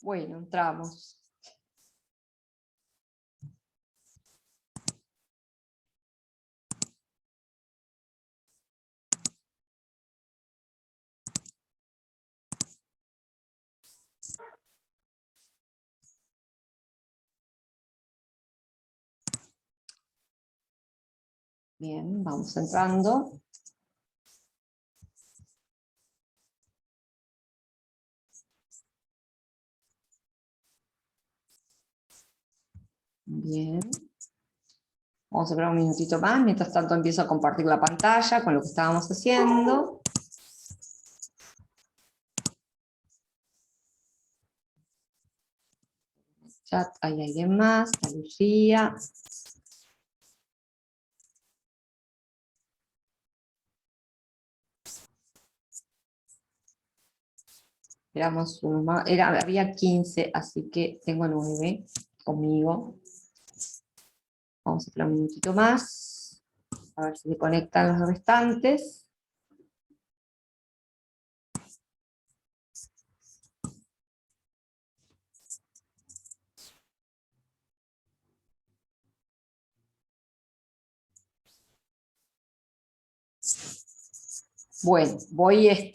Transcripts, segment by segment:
Bueno, entramos. Bien, vamos entrando. Bien. Vamos a esperar un minutito más, mientras tanto empiezo a compartir la pantalla con lo que estábamos haciendo. Chat, hay alguien más, está Lucía. Éramos uno más, había 15, así que tengo 9 conmigo. Vamos a esperar un minutito más, a ver si se conectan los restantes. Bueno, voy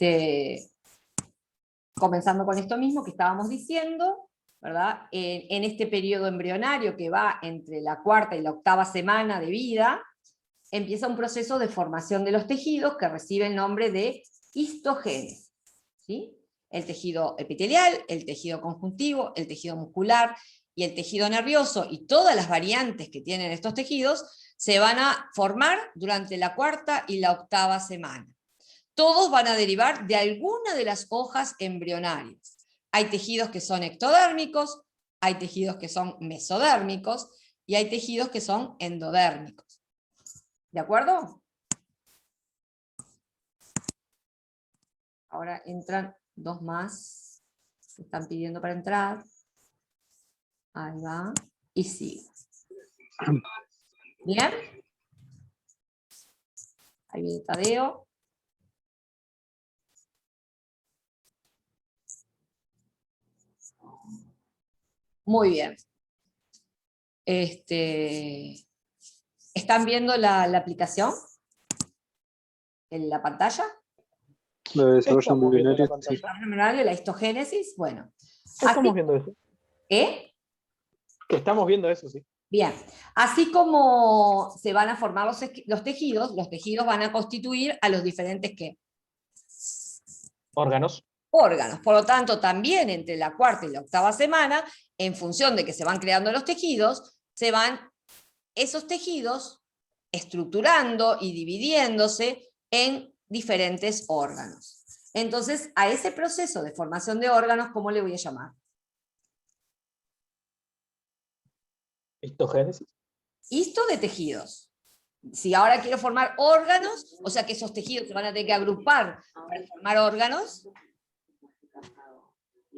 comenzando con esto mismo que estábamos diciendo, ¿verdad? En este periodo embrionario que va entre la 4ª y la 8ª semana de vida, empieza un proceso de formación de los tejidos que recibe el nombre de histogénesis, ¿sí? El tejido epitelial, el tejido conjuntivo, el tejido muscular y el tejido nervioso y todas las variantes que tienen estos tejidos se van a formar durante la 4ª y la 8ª semana. Todos van a derivar de alguna de las hojas embrionarias. Hay tejidos que son ectodérmicos, hay tejidos que son mesodérmicos y hay tejidos que son endodérmicos. ¿De acuerdo? Ahora entran 2 más. Se están pidiendo para entrar. Ahí va. Y sigue. ¿Bien? Ahí viene Tadeo. Muy bien. ¿Están viendo la aplicación? ¿En la pantalla? Lo de desarrollo embrionario, sí. La histogénesis, bueno. Estamos viendo eso. ¿Eh? Que estamos viendo eso, sí. Bien, así como se van a formar los tejidos van a constituir a los diferentes ¿qué? Órganos. Órganos. Por lo tanto, también entre la 4ª y la 8ª semana, en función de que se van creando los tejidos, se van esos tejidos estructurando y dividiéndose en diferentes órganos. Entonces, a ese proceso de formación de órganos, ¿cómo le voy a llamar? Histogénesis. Histo de tejidos. Si ahora quiero formar órganos, o sea que esos tejidos se van a tener que agrupar para formar órganos.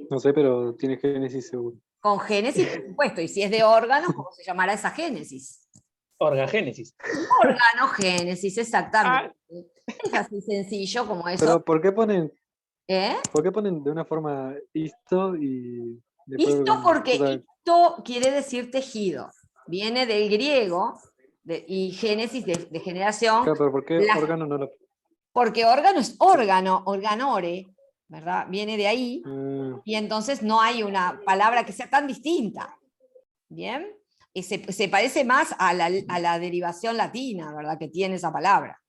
No sé, pero tiene génesis seguro. Con génesis, por supuesto. Y si es de órganos, ¿cómo se llamará esa génesis? Orgagénesis. Organogénesis, exactamente. Es así sencillo como eso. Pero ¿por qué ponen ¿Eh? de una forma histo y después Histo órgano? porque O sea, histo quiere decir tejido. Viene del griego y génesis de generación. claro, pero ¿por qué órgano no lo...? Porque órgano es órgano, organore, ¿verdad? Viene de ahí. Y entonces no hay una palabra que sea tan distinta. ¿Bien? Y se parece más a la derivación latina, ¿verdad? Que tiene esa palabra.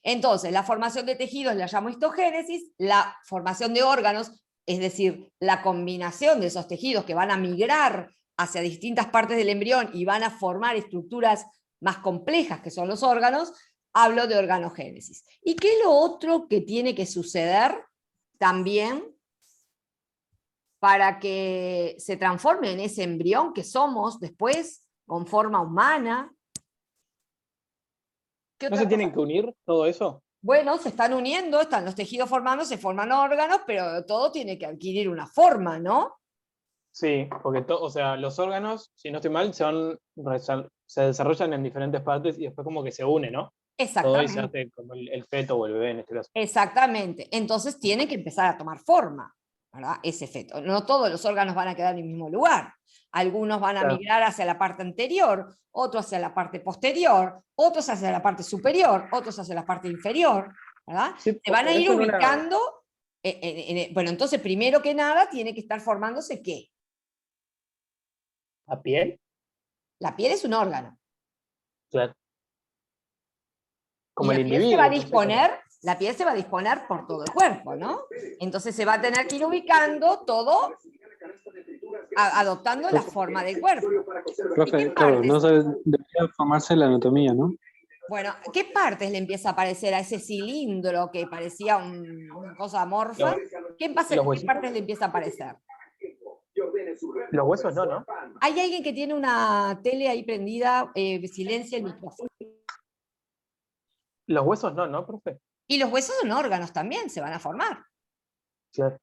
Entonces, la formación de tejidos la llamo histogénesis, la formación de órganos, es decir, la combinación de esos tejidos que van a migrar hacia distintas partes del embrión y van a formar estructuras más complejas que son los órganos, hablo de organogénesis. ¿Y qué es lo otro que tiene que suceder también para que se transforme en ese embrión que somos después, con forma humana? ¿No se tienen que unir todo eso? Bueno, se están uniendo, están los tejidos formando, se forman órganos, pero todo tiene que adquirir una forma, ¿no? Sí, porque o sea, los órganos, si no estoy mal, se desarrollan en diferentes partes y después como que se une, ¿no? Todo ahí se Exactamente. hace como el feto o el bebé en este caso. Exactamente. Entonces tiene que empezar a tomar forma. ¿verdad? Ese feto. No todos los órganos van a quedar en el mismo lugar. Algunos van a migrar hacia la parte anterior, otros hacia la parte posterior, otros hacia la parte superior, otros hacia la parte inferior, ¿verdad? Sí, se van a ir ubicando. Bueno, entonces, primero que nada, tiene que estar formándose ¿qué? ¿La piel? La piel es un órgano. Claro. Como y el la piel individuo. se va a disponer, la piel se va a disponer por todo el cuerpo, ¿no? Entonces se va a tener que ir ubicando todo, adoptando la forma del cuerpo. Profe, claro, no debería formarse la anatomía, ¿no? Bueno, ¿qué partes le empieza a aparecer a ese cilindro que parecía una cosa amorfa? ¿Qué partes le empieza a aparecer? Los huesos no, ¿no? Hay alguien que tiene una tele ahí prendida, silencia el micrófono. Los huesos no, ¿no, profe? Y los huesos son órganos también, se van a formar. Claro.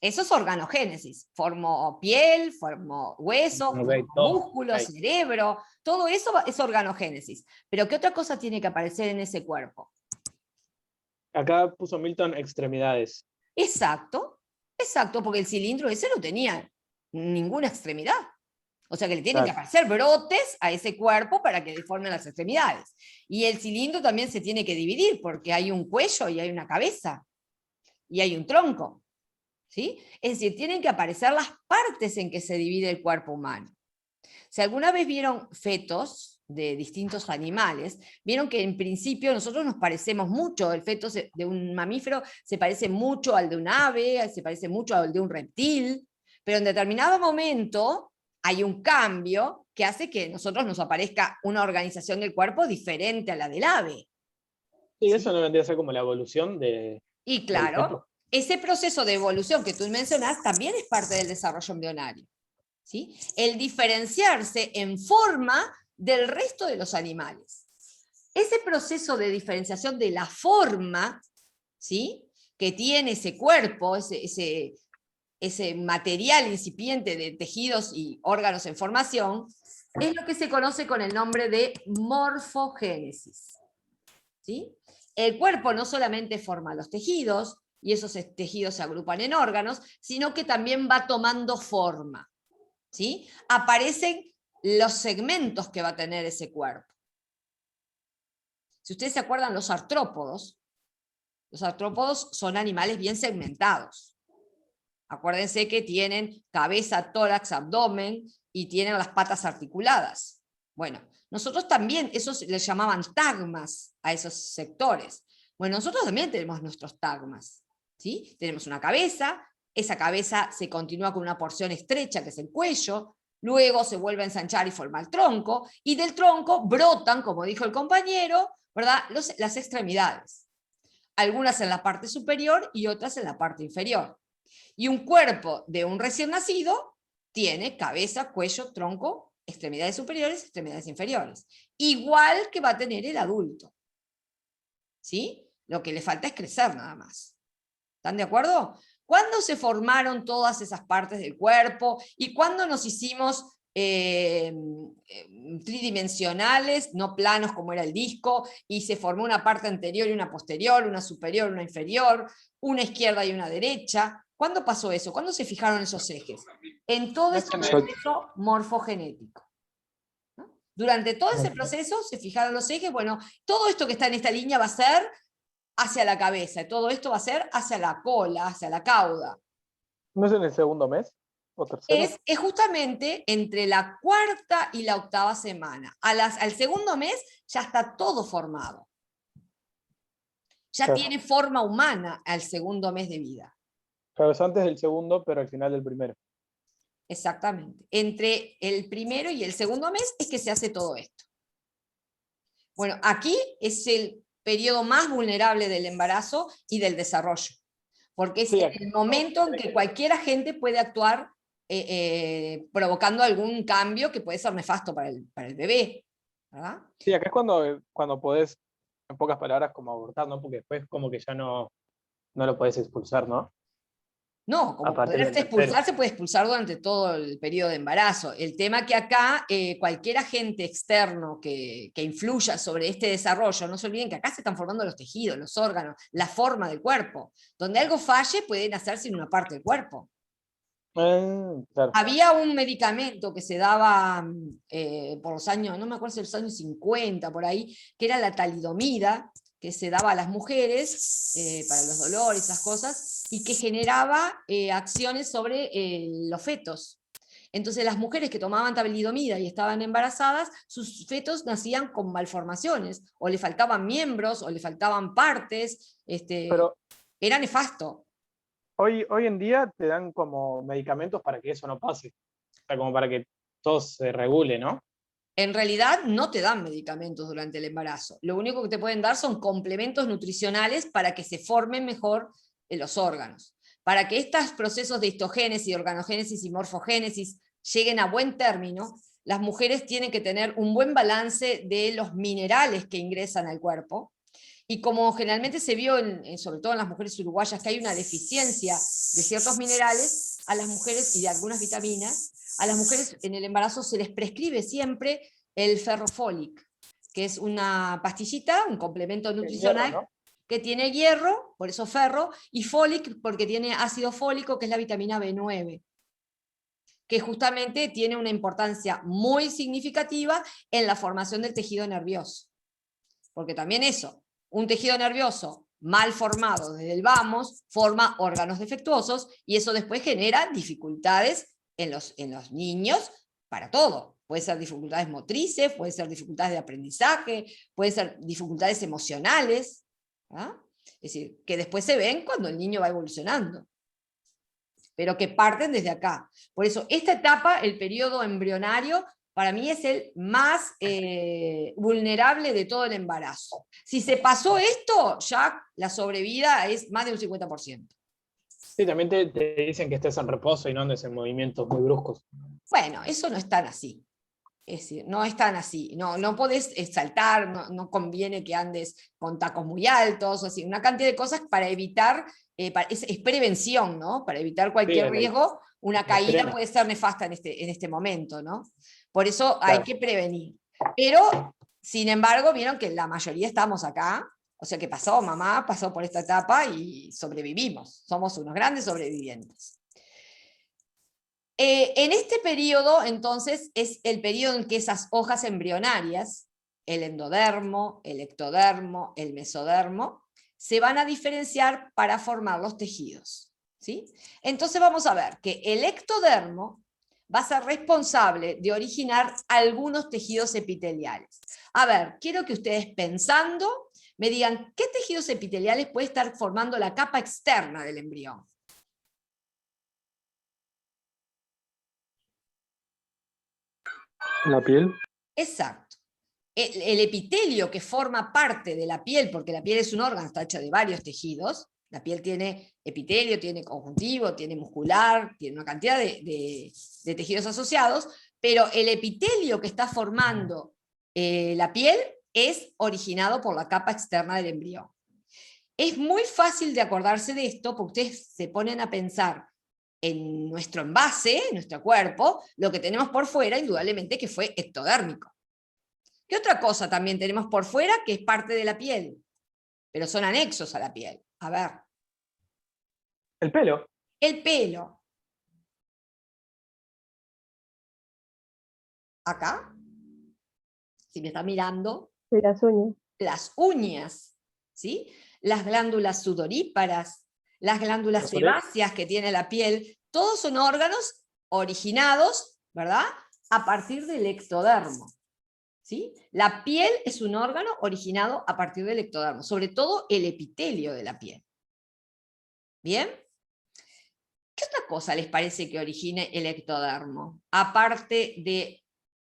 Eso es organogénesis. Formo piel, formo hueso, formo músculo, cerebro. Todo eso es organogénesis. Pero ¿qué otra cosa tiene que aparecer en ese cuerpo? Acá puso Milton extremidades. Exacto, exacto, porque el cilindro ese no tenía ninguna extremidad. O sea que le tienen que aparecer brotes a ese cuerpo para que deformen las extremidades. Y el cilindro también se tiene que dividir, porque hay un cuello y hay una cabeza. Y hay un tronco. ¿Sí? Es decir, tienen que aparecer las partes en que se divide el cuerpo humano. Si alguna vez vieron fetos de distintos animales, vieron que en principio nosotros nos parecemos mucho, el feto de un mamífero se parece mucho al de un ave, se parece mucho al de un reptil, pero en determinado momento hay un cambio que hace que a nosotros nos aparezca una organización del cuerpo diferente a la del ave. Sí, eso no vendría a ser como la evolución de... Y claro, ese proceso de evolución que tú mencionas también es parte del desarrollo embrionario. ¿Sí? El diferenciarse en forma del resto de los animales. Ese proceso de diferenciación de la forma, ¿sí?, que tiene ese cuerpo, ese material incipiente de tejidos y órganos en formación, es lo que se conoce con el nombre de morfogénesis. ¿Sí? El cuerpo no solamente forma los tejidos, y esos tejidos se agrupan en órganos, sino que también va tomando forma. ¿Sí? Aparecen los segmentos que va a tener ese cuerpo. Si ustedes se acuerdan, los artrópodos son animales bien segmentados. Acuérdense que tienen cabeza, tórax, abdomen y tienen las patas articuladas. Bueno, nosotros también, esos les llamaban tagmas a esos sectores. Bueno, nosotros también tenemos nuestros tagmas. ¿Sí? Tenemos una cabeza, esa cabeza se continúa con una porción estrecha que es el cuello, luego se vuelve a ensanchar y forma el tronco, y del tronco brotan, como dijo el compañero, ¿verdad?, las extremidades. Algunas en la parte superior y otras en la parte inferior. Y un cuerpo de un recién nacido tiene cabeza, cuello, tronco, extremidades superiores, extremidades inferiores. Igual que va a tener el adulto. ¿Sí? Lo que le falta es crecer nada más. ¿Están de acuerdo? ¿Cuándo se formaron todas esas partes del cuerpo? ¿Y cuándo nos hicimos tridimensionales, no planos como era el disco, y se formó una parte anterior y una posterior, una superior, una inferior, una izquierda y una derecha? ¿Cuándo pasó eso? ¿Cuándo se fijaron esos ejes? En todo ese proceso morfogenético. ¿No? Durante todo ese proceso se fijaron los ejes. Bueno, todo esto que está en esta línea va a ser hacia la cabeza, todo esto va a ser hacia la cola, hacia la cauda. ¿No es en el segundo mes? ¿O tercero? Es justamente entre la cuarta y la octava semana. Al segundo mes ya está todo formado. Ya tiene forma humana al segundo mes de vida. Claro, es antes del segundo, pero al final del primero. Exactamente. Entre el primero y el segundo mes es que se hace todo esto. Bueno, aquí es el periodo más vulnerable del embarazo y del desarrollo, porque es el momento en que cualquier agente puede actuar provocando algún cambio que puede ser nefasto para el bebé, ¿verdad? Sí, acá es cuando podés, en pocas palabras, como abortar, ¿no? Porque después como que ya no lo podés expulsar, ¿no? No, como poderse expulsar, se puede expulsar durante todo el periodo de embarazo. El tema que acá cualquier agente externo que influya sobre este desarrollo, no se olviden que acá se están formando los tejidos, los órganos, la forma del cuerpo. Donde algo falle puede nacer sin una parte del cuerpo. Claro. Había un medicamento que se daba por los años, no me acuerdo si los años 50, por ahí, que era la talidomida, que se daba a las mujeres para los dolores, esas cosas, y que generaba acciones sobre los fetos. Entonces las mujeres que tomaban talidomida y estaban embarazadas, sus fetos nacían con malformaciones, o le faltaban miembros, o le faltaban partes, Pero era nefasto. hoy en día te dan como medicamentos para que eso no pase. O sea, como para que todo se regule, ¿no? En realidad no te dan medicamentos durante el embarazo. Lo único que te pueden dar son complementos nutricionales para que se formen mejor los órganos. Para que estos procesos de histogénesis, organogénesis y morfogénesis lleguen a buen término, las mujeres tienen que tener un buen balance de los minerales que ingresan al cuerpo. Y como generalmente se vio, sobre todo en las mujeres uruguayas, que hay una deficiencia de ciertos minerales a las mujeres y de algunas vitaminas, a las mujeres en el embarazo se les prescribe siempre el ferrofólic, que es una pastillita, un complemento nutricional, Hierro, ¿no? que tiene hierro, por eso ferro, y fólic porque tiene ácido fólico, que es la vitamina B9, que justamente tiene una importancia muy significativa en la formación del tejido nervioso. Porque también eso, un tejido nervioso mal formado desde el vamos, forma órganos defectuosos y eso después genera dificultades en los niños para todo. Puede ser dificultades motrices, puede ser dificultades de aprendizaje, puede ser dificultades emocionales, ¿ah? Es decir, que después se ven cuando el niño va evolucionando, pero que parten desde acá. Por eso, esta etapa, el periodo embrionario, para mí es el más vulnerable de todo el embarazo. Si se pasó esto, ya la sobrevida es más de un 50%. Sí, también te dicen que estés en reposo y no andes en movimientos muy bruscos. Bueno, eso no es tan así. Es decir, no es tan así. No podés saltar, no conviene que andes con tacos muy altos, así, una cantidad de cosas para evitar, es prevención, ¿no? Para evitar Sí, cualquier riesgo. Una caída extremo. puede ser nefasta en este momento, ¿no? Por eso hay Claro. que prevenir. Pero, sin embargo, vieron que la mayoría estamos acá, o sea que pasó, mamá pasó por esta etapa y sobrevivimos. Somos unos grandes sobrevivientes. En este periodo, entonces, es el periodo en que esas hojas embrionarias, el endodermo, el ectodermo, el mesodermo, se van a diferenciar para formar los tejidos, ¿sí? Entonces vamos a ver que el ectodermo va a ser responsable de originar algunos tejidos epiteliales. A ver, quiero que ustedes pensando me digan qué tejidos epiteliales puede estar formando la capa externa del embrión. La piel. Exacto. El epitelio que forma parte de la piel, porque la piel es un órgano, está hecho de varios tejidos, la piel tiene epitelio, tiene conjuntivo, tiene muscular, tiene una cantidad de tejidos asociados, pero el epitelio que está formando la piel es originado por la capa externa del embrión. Es muy fácil de acordarse de esto porque ustedes se ponen a pensar en nuestro envase, en nuestro cuerpo, lo que tenemos por fuera, indudablemente que fue ectodérmico. ¿Qué otra cosa también tenemos por fuera que es parte de la piel? Pero son anexos a la piel. A ver. El pelo. El pelo. Acá, si me está mirando. Y las uñas. Las uñas, ¿sí? Las glándulas sudoríparas, las glándulas sebáceas que tiene la piel, todos son órganos originados, ¿verdad? A partir del ectodermo. ¿Sí? La piel es un órgano originado a partir del ectodermo, sobre todo el epitelio de la piel. ¿Bien? ¿Qué otra cosa les parece que origine el ectodermo? Aparte de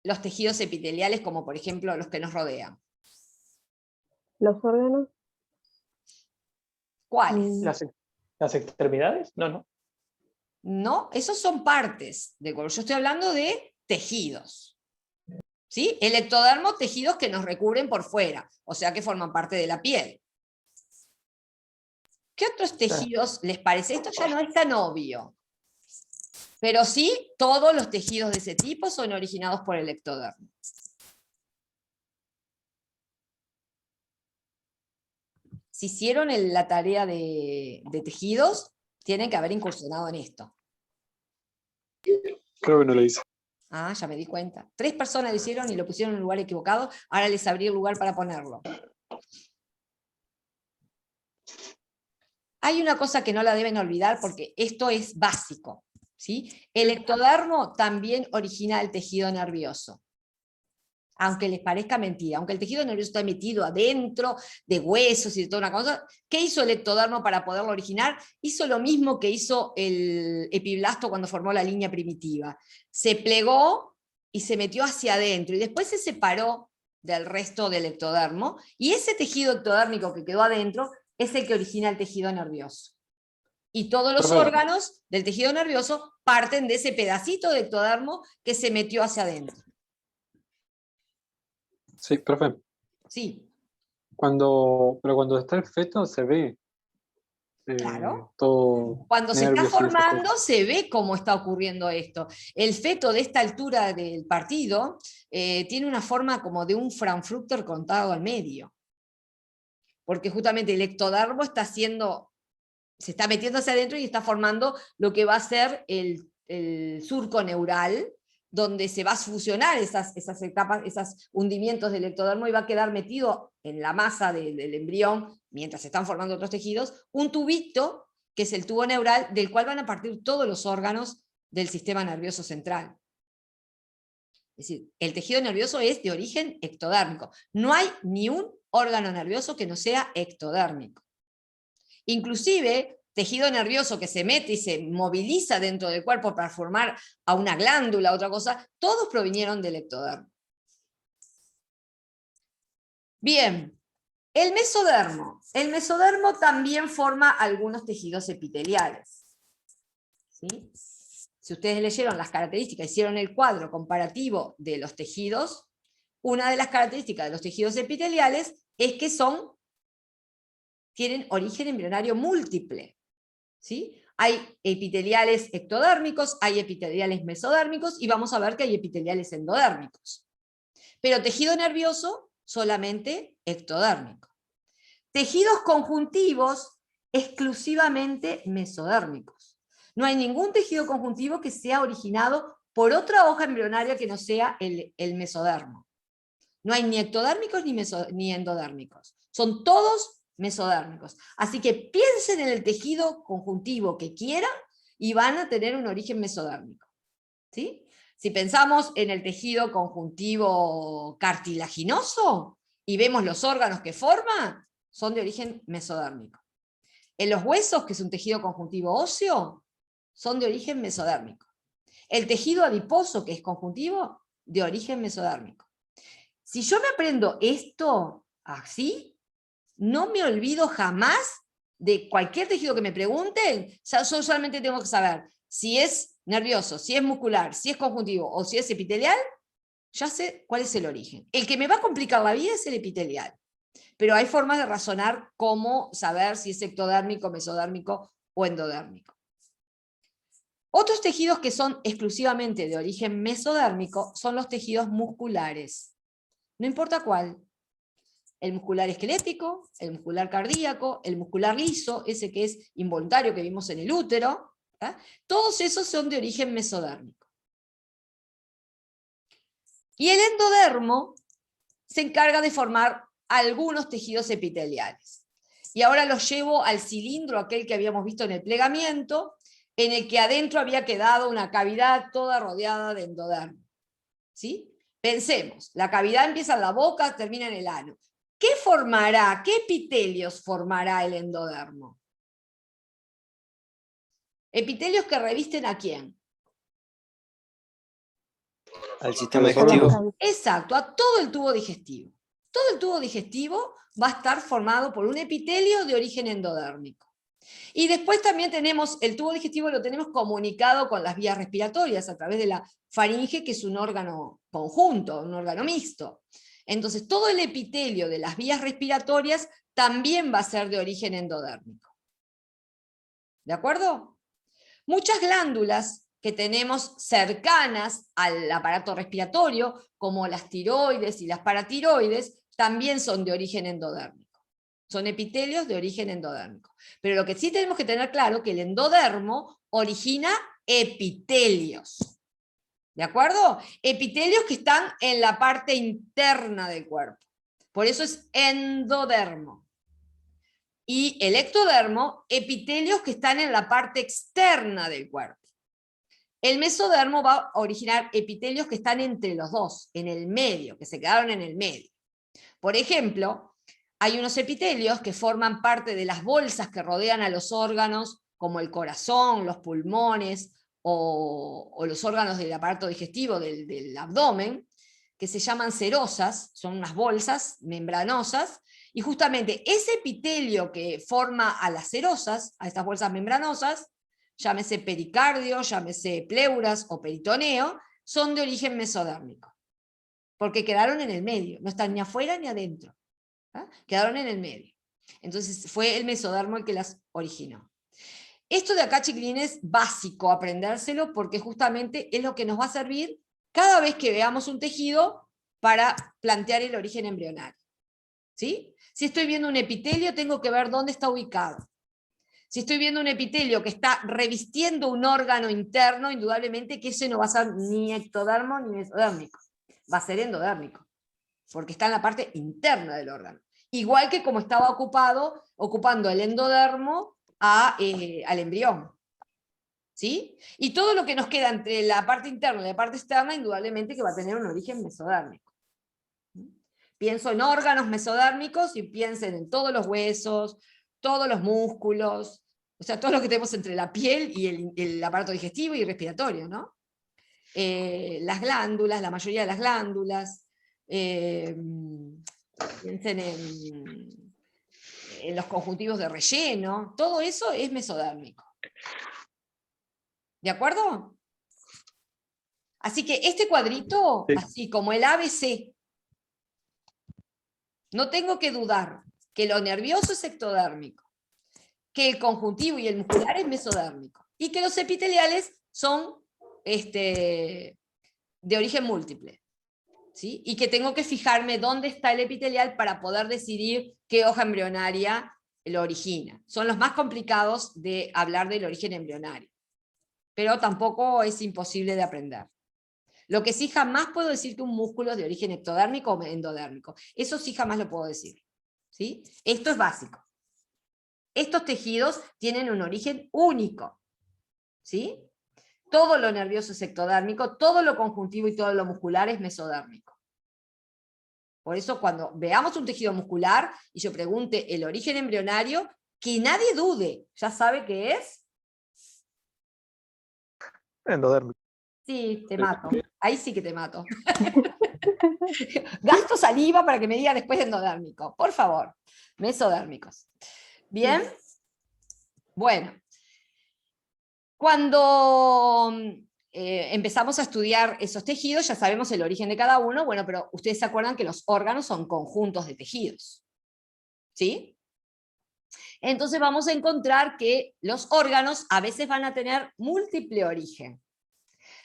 los tejidos epiteliales, como por ejemplo los que nos rodean. ¿Los órganos? ¿Cuáles? ¿Las extremidades? No. No, esos son partes del cuerpo. Yo estoy hablando de tejidos. ¿Sí? El ectodermo, tejidos que nos recubren por fuera, o sea que forman parte de la piel. ¿Qué otros tejidos les parece? Esto ya no es tan obvio. Pero sí, todos los tejidos de ese tipo son originados por el ectodermo. Si hicieron la tarea de tejidos, tienen que haber incursionado en esto. Creo que no lo hice. Ah, ya me di cuenta. 3 personas lo hicieron y lo pusieron en el lugar equivocado. Ahora les abrí el lugar para ponerlo. Hay una cosa que no la deben olvidar porque esto es básico, ¿sí? El ectodermo también origina el tejido nervioso. Aunque les parezca mentira, aunque el tejido nervioso está metido adentro de huesos y de toda una cosa, ¿qué hizo el ectodermo para poderlo originar? Hizo lo mismo que hizo el epiblasto cuando formó la línea primitiva. Se plegó y se metió hacia adentro, y después se separó del resto del ectodermo, y ese tejido ectodérmico que quedó adentro es el que origina el tejido nervioso. Y todos los órganos del tejido nervioso parten de ese pedacito de ectodermo que se metió hacia adentro. Sí, profe. Sí. Pero cuando está el feto se ve. Claro. Todo cuando se está nervios y esas formando cosas. se ve cómo está ocurriendo esto. El feto de esta altura del partido tiene una forma como de un Frankfurter contado al medio. Porque justamente el ectodermo se está metiéndose adentro y está formando lo que va a ser el surco neural, donde se va a fusionar esas etapas, esos hundimientos del ectodermo, y va a quedar metido en la masa del embrión, mientras se están formando otros tejidos, un tubito, que es el tubo neural, del cual van a partir todos los órganos del sistema nervioso central. Es decir, el tejido nervioso es de origen ectodérmico. No hay ni un órgano nervioso que no sea ectodérmico. Inclusive, tejido nervioso que se mete y se moviliza dentro del cuerpo para formar a una glándula, otra cosa, todos provinieron del ectodermo. Bien, el mesodermo. El mesodermo también forma algunos tejidos epiteliales. ¿Sí? Si ustedes leyeron las características, hicieron el cuadro comparativo de los tejidos, una de las características de los tejidos epiteliales es que tienen origen embrionario múltiple. ¿Sí? Hay epiteliales ectodérmicos, hay epiteliales mesodérmicos, y vamos a ver que hay epiteliales endodérmicos. Pero tejido nervioso, solamente ectodérmico. Tejidos conjuntivos, exclusivamente mesodérmicos. No hay ningún tejido conjuntivo que sea originado por otra hoja embrionaria que no sea el mesodermo. No hay ni ectodérmicos ni endodérmicos. Son todos mesodérmicos. Así que piensen en el tejido conjuntivo que quieran y van a tener un origen mesodérmico. ¿Sí? Si pensamos en el tejido conjuntivo cartilaginoso y vemos los órganos que forma, son de origen mesodérmico. En los huesos, que es un tejido conjuntivo óseo, son de origen mesodérmico. El tejido adiposo, que es conjuntivo, de origen mesodérmico. Si yo me aprendo esto así, no me olvido jamás de cualquier tejido que me pregunten. Yo solamente tengo que saber si es nervioso, si es muscular, si es conjuntivo o si es epitelial. Ya sé cuál es el origen. El que me va a complicar la vida es el epitelial. Pero hay formas de razonar cómo saber si es ectodérmico, mesodérmico o endodérmico. Otros tejidos que son exclusivamente de origen mesodérmico son los tejidos musculares. No importa cuál. El muscular esquelético, el muscular cardíaco, el muscular liso, ese que es involuntario que vimos en el útero, ¿eh? Todos esos son de origen mesodérmico. Y el endodermo se encarga de formar algunos tejidos epiteliales. Y ahora los llevo al cilindro, aquel que habíamos visto en el plegamiento, en el que adentro había quedado una cavidad toda rodeada de endodermo. ¿Sí? Pensemos, la cavidad empieza en la boca, termina en el ano. ¿Qué formará, qué epitelios formará el endodermo? Epitelios que revisten ¿a quién? Al sistema digestivo. Exacto, a todo el tubo digestivo. Todo el tubo digestivo va a estar formado por un epitelio de origen endodérmico. Y después también tenemos, el tubo digestivo lo tenemos comunicado con las vías respiratorias a través de la faringe, que es un órgano conjunto, un órgano mixto. Entonces, todo el epitelio de las vías respiratorias también va a ser de origen endodérmico. ¿De acuerdo? Muchas glándulas que tenemos cercanas al aparato respiratorio, como las tiroides y las paratiroides, también son de origen endodérmico. Son epitelios de origen endodérmico. Pero lo que sí tenemos que tener claro es que el endodermo origina epitelios. ¿De acuerdo? Epitelios que están en la parte interna del cuerpo. Por eso es endodermo. Y el ectodermo, epitelios que están en la parte externa del cuerpo. El mesodermo va a originar epitelios que están entre los dos, en el medio, que se quedaron en el medio. Por ejemplo, hay unos epitelios que forman parte de las bolsas que rodean a los órganos, como el corazón, los pulmones, o los órganos del aparato digestivo, del abdomen, que se llaman serosas, son unas bolsas membranosas, y justamente ese epitelio que forma a las serosas, a estas bolsas membranosas, llámese pericardio, llámese pleuras o peritoneo, son de origen mesodérmico, porque quedaron en el medio, no están ni afuera ni adentro, ¿eh? Quedaron en el medio. Entonces fue el mesodermo el que las originó. Esto de acá, chiquilines, es básico aprendérselo, porque justamente es lo que nos va a servir cada vez que veamos un tejido para plantear el origen embrionario. ¿Sí? Si estoy viendo un epitelio, tengo que ver dónde está ubicado. Si estoy viendo un epitelio que está revistiendo un órgano interno, indudablemente que ese no va a ser ni ectodermo ni mesodérmico, va a ser endodérmico, porque está en la parte interna del órgano. Igual que como estaba ocupando el endodermo al embrión. ¿Sí? Y todo lo que nos queda entre la parte interna y la parte externa, indudablemente que va a tener un origen mesodérmico. Pienso en órganos mesodérmicos y piensen en todos los huesos, todos los músculos, o sea, todo lo que tenemos entre la piel y el aparato digestivo y respiratorio, ¿no? Las glándulas, la mayoría de las glándulas, piensen en los conjuntivos de relleno, todo eso es mesodérmico. ¿De acuerdo? Así que este cuadrito, sí, así como el ABC, no tengo que dudar que lo nervioso es ectodérmico, que el conjuntivo y el muscular es mesodérmico, y que los epiteliales son de origen múltiple. ¿Sí? Y que tengo que fijarme dónde está el epitelial para poder decidir qué hoja embrionaria lo origina. Son los más complicados de hablar del origen embrionario, pero tampoco es imposible de aprender. Lo que sí jamás puedo decir que un músculo es de origen ectodérmico o endodérmico. Eso sí jamás lo puedo decir. ¿Sí? Esto es básico. Estos tejidos tienen un origen único. ¿Sí? Todo lo nervioso es ectodérmico, todo lo conjuntivo y todo lo muscular es mesodérmico. Por eso cuando veamos un tejido muscular y yo pregunte el origen embrionario, que nadie dude, ya sabe qué es. Endodérmico. Sí, te mato. Ahí sí que te mato. Gasto saliva para que me diga después endodérmico. Por favor. Mesodérmicos. ¿Bien? Bueno. Cuando empezamos a estudiar esos tejidos, ya sabemos el origen de cada uno, bueno, pero ustedes se acuerdan que los órganos son conjuntos de tejidos. ¿Sí? Entonces vamos a encontrar que los órganos a veces van a tener múltiple origen.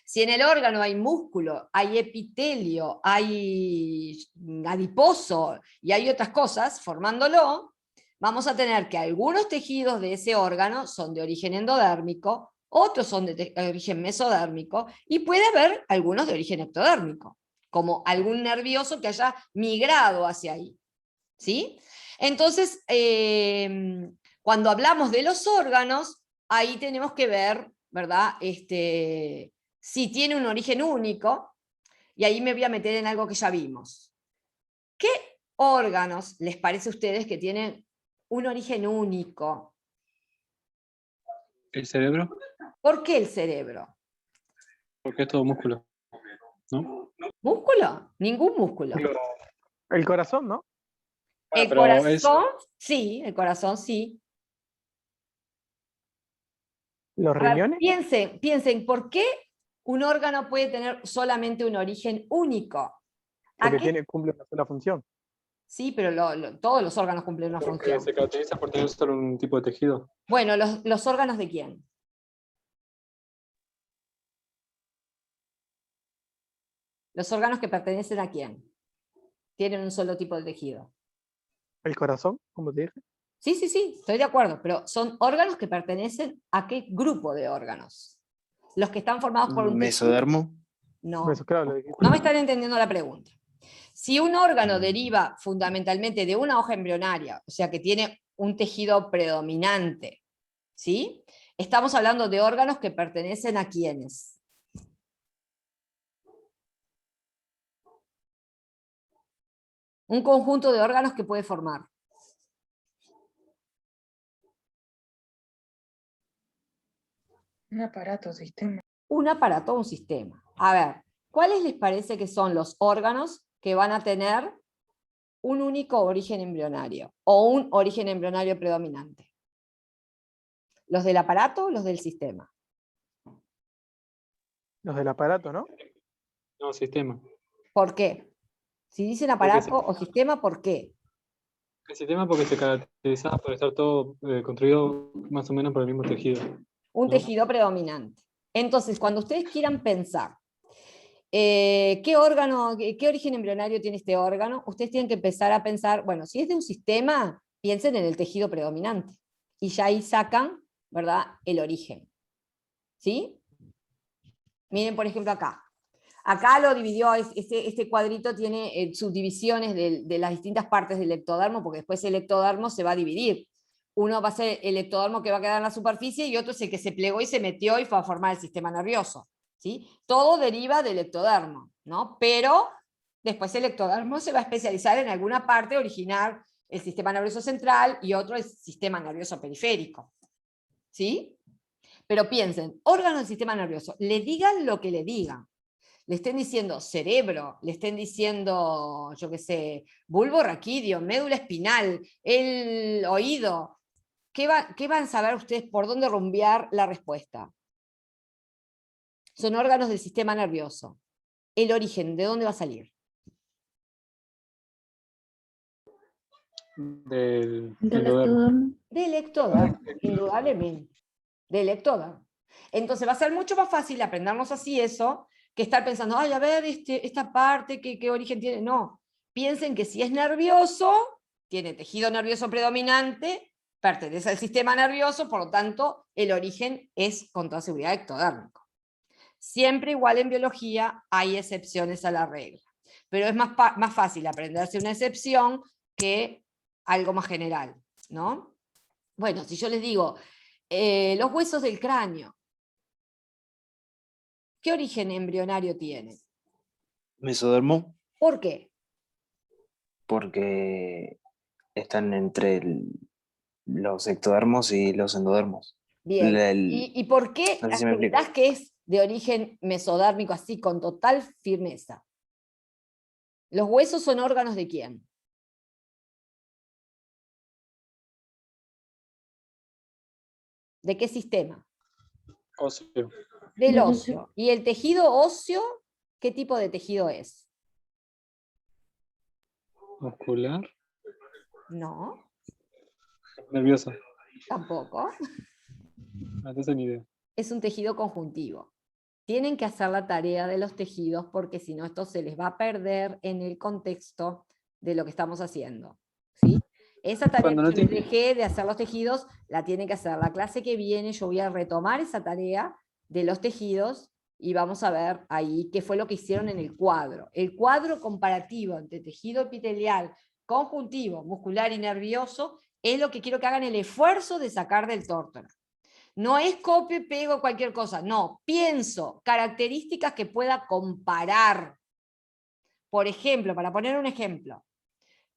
Si en el órgano hay músculo, hay epitelio, hay adiposo y hay otras cosas formándolo, vamos a tener que algunos tejidos de ese órgano son de origen endodérmico, otros son de origen mesodérmico, y puede haber algunos de origen ectodérmico, como algún nervioso que haya migrado hacia ahí. ¿Sí? Entonces, cuando hablamos de los órganos, ahí tenemos que ver, ¿verdad? Si tiene un origen único, y ahí me voy a meter en algo que ya vimos. ¿Qué órganos les parece a ustedes que tienen un origen único? ¿El cerebro? ¿Por qué el cerebro? Porque es todo músculo, ¿no? ¿Músculo? Ningún músculo. El corazón, ¿no? El corazón, sí, el corazón sí. ¿Los riñones? Piensen, ¿por qué un órgano puede tener solamente un origen único? Porque cumple una sola función. Sí, pero todos los órganos cumplen una Porque función. se caracteriza por tener solo un tipo de tejido. Bueno, ¿los órganos de quién? ¿Los órganos que pertenecen a quién? Tienen un solo tipo de tejido. ¿El corazón, como te dije? Sí, estoy de acuerdo, pero son órganos que pertenecen a qué grupo de órganos. Los que están formados por un tejido. Mesodermo. No, Eso, claro, lo dijiste. no me están entendiendo la pregunta. Si un órgano deriva fundamentalmente de una hoja embrionaria, o sea que tiene un tejido predominante, ¿sí? Estamos hablando de órganos que pertenecen a ¿quiénes? Un conjunto de órganos que puede formar. Un aparato, sistema. Un aparato o un sistema. A ver, ¿cuáles les parece que son los órganos que van a tener un único origen embrionario o un origen embrionario predominante? ¿Los del aparato o los del sistema? Los del aparato, ¿no? No, sistema. ¿Por qué? Si dicen aparato o sistema, ¿por qué? El sistema porque se caracterizaba por estar todo construido más o menos por el mismo tejido. Un ¿no? tejido predominante. Entonces, cuando ustedes quieran pensar qué órgano, qué origen embrionario tiene este órgano, ustedes tienen que empezar a pensar, bueno, si es de un sistema, piensen en el tejido predominante. Y ya ahí sacan, ¿verdad?, el origen. ¿Sí? Miren, por ejemplo, acá. Acá lo dividió, este cuadrito tiene subdivisiones de las distintas partes del ectodermo, porque después el ectodermo se va a dividir. Uno va a ser el ectodermo que va a quedar en la superficie y otro es el que se plegó y se metió y fue a formar el sistema nervioso. ¿Sí? Todo deriva del ectodermo, ¿no? Pero después el ectodermo se va a especializar en alguna parte, originar el sistema nervioso central y otro el sistema nervioso periférico. ¿Sí? Pero piensen, órganos del sistema nervioso, le digan lo que le digan. Le estén diciendo cerebro, le estén diciendo, yo qué sé, bulbo raquídeo, médula espinal, el oído. ¿Qué van a saber ustedes por dónde rumbear la respuesta? Son órganos del sistema nervioso. El origen, ¿de dónde va a salir? Del Del endodermo. ectodermo. Del ectodermo, indudablemente. Del ectodermo. Entonces va a ser mucho más fácil aprendernos así eso, que estar pensando, ay, a ver, esta parte, ¿qué origen tiene? No. Piensen que si es nervioso, tiene tejido nervioso predominante, pertenece al sistema nervioso, por lo tanto, el origen es con toda seguridad ectodérmico. Siempre igual en biología hay excepciones a la regla, pero es más fácil aprenderse una excepción que algo más general, ¿no? Bueno, si yo les digo, los huesos del cráneo, ¿qué origen embrionario tienen? Mesodermo, ¿Por qué? porque están entre los ectodermos y los endodermos. Bien. ¿Y por qué no sé si me explico. asegurás que es de origen mesodérmico así, con total firmeza? ¿Los huesos son órganos de quién? ¿De qué sistema? Óseo. Del óseo. ¿Y el tejido óseo, qué tipo de tejido es? Muscular. No, Nervioso. tampoco. No tengo ni idea. Es un tejido conjuntivo. Tienen que hacer la tarea de los tejidos porque si no esto se les va a perder en el contexto de lo que estamos haciendo. ¿Sí? Esa tarea Cuando no que les tiene- dejé de hacer los tejidos la tienen que hacer. La clase que viene yo voy a retomar esa tarea de los tejidos y vamos a ver ahí qué fue lo que hicieron en el cuadro. El cuadro comparativo entre tejido epitelial, conjuntivo, muscular y nervioso es lo que quiero que hagan el esfuerzo de sacar del tórtola. No es copio y pego cualquier cosa, no, pienso características que pueda comparar. Por ejemplo, para poner un ejemplo,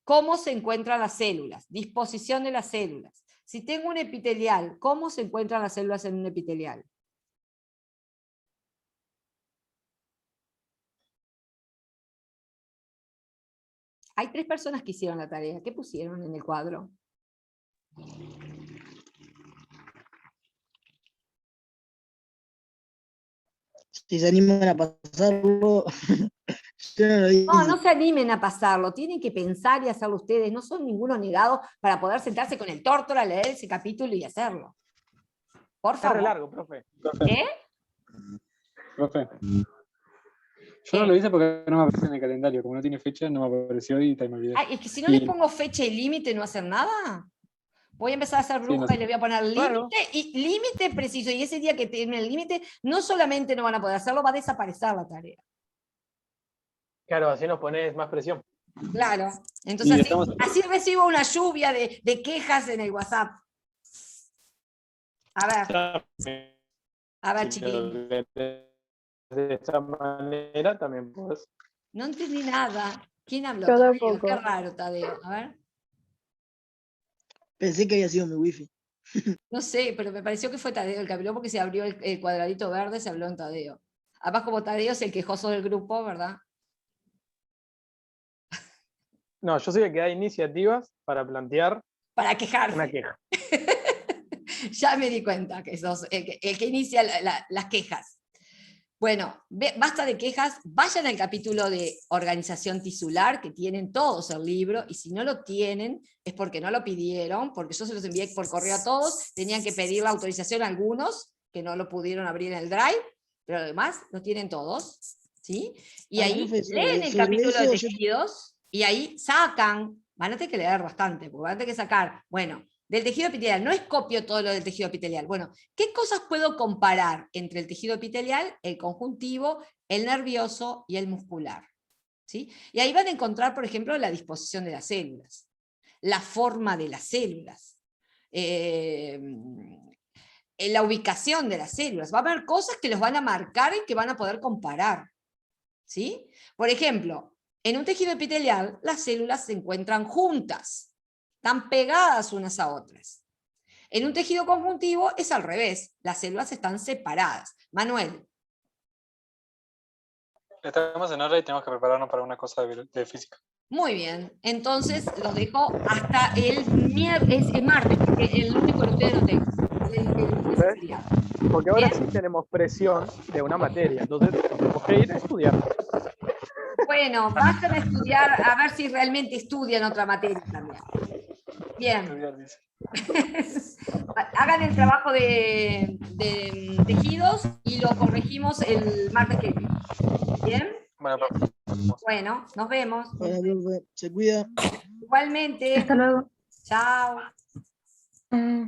¿cómo se encuentran las células? Disposición de las células. Si tengo un epitelial, ¿cómo se encuentran las células en un epitelial? Hay 3 personas que hicieron la tarea. ¿Qué pusieron en el cuadro? Si se animan a pasarlo, yo no lo hice. No se animen a pasarlo, tienen que pensar y hacerlo ustedes, no son ninguno negado para poder sentarse con el tórtola, leer ese capítulo y hacerlo. Por Está favor. re largo, profe. ¿Qué? Profe. Yo no lo hice porque no me apareció en el calendario. Como no tiene fecha, no me apareció y me olvidé. Ay, es que si no les pongo fecha y límite, ¿no hacen nada? Voy a empezar a hacer bruja no y le voy a poner límite, Claro. y límite preciso, y ese día que tienen el límite, no solamente no van a poder hacerlo, va a desaparecer la tarea. Claro, así nos pones más presión. Claro, Y entonces estamos- así recibo una lluvia de quejas en el WhatsApp. A ver, chiquilín. De esta manera también puedes. No entendí nada. ¿Quién habló? Yo Tadeo. tampoco. Qué raro, Tadeo. A ver. Pensé que había sido mi wifi. No sé, pero me pareció que fue Tadeo el que habló porque se abrió el cuadradito verde, se habló en Tadeo. Además, como Tadeo es el quejoso del grupo, ¿verdad? No, yo soy el que da iniciativas para plantear Para quejarse. una queja. Ya me di cuenta que sos el que inicia las quejas. Bueno, basta de quejas, vayan al capítulo de organización tisular, que tienen todos el libro, y si no lo tienen es porque no lo pidieron, porque yo se los envié por correo a todos, tenían que pedir la autorización a algunos, que no lo pudieron abrir en el Drive, pero además lo tienen todos, ¿sí? Y ahí Profesor, leen el sobre capítulo de eso yo- tejidos, y ahí sacan, van a tener que leer bastante, porque van a tener que sacar, bueno, del tejido epitelial, no es copio todo lo del tejido epitelial. Bueno, ¿qué cosas puedo comparar entre el tejido epitelial, el conjuntivo, el nervioso y el muscular? ¿Sí? Y ahí van a encontrar, por ejemplo, la disposición de las células, la forma de las células, la ubicación de las células. Va a haber cosas que los van a marcar y que van a poder comparar. ¿Sí? Por ejemplo, en un tejido epitelial, las células se encuentran juntas, están pegadas unas a otras. En un tejido conjuntivo es al revés, las células están separadas. Manuel. Estamos en hora y tenemos que prepararnos para una cosa de física. Muy bien, entonces los dejo hasta el martes, porque el único que ustedes no tengan. Porque ahora Bien. sí tenemos presión de una materia, entonces tenemos que ir a estudiar. Bueno, vayan a estudiar, a ver si realmente estudian otra materia también. Bien. Hagan el trabajo de tejidos y lo corregimos el martes que viene. ¿Bien? Bueno, nos vemos. Hola, profe. Se cuida. Igualmente. Hasta luego. Chao. Mm.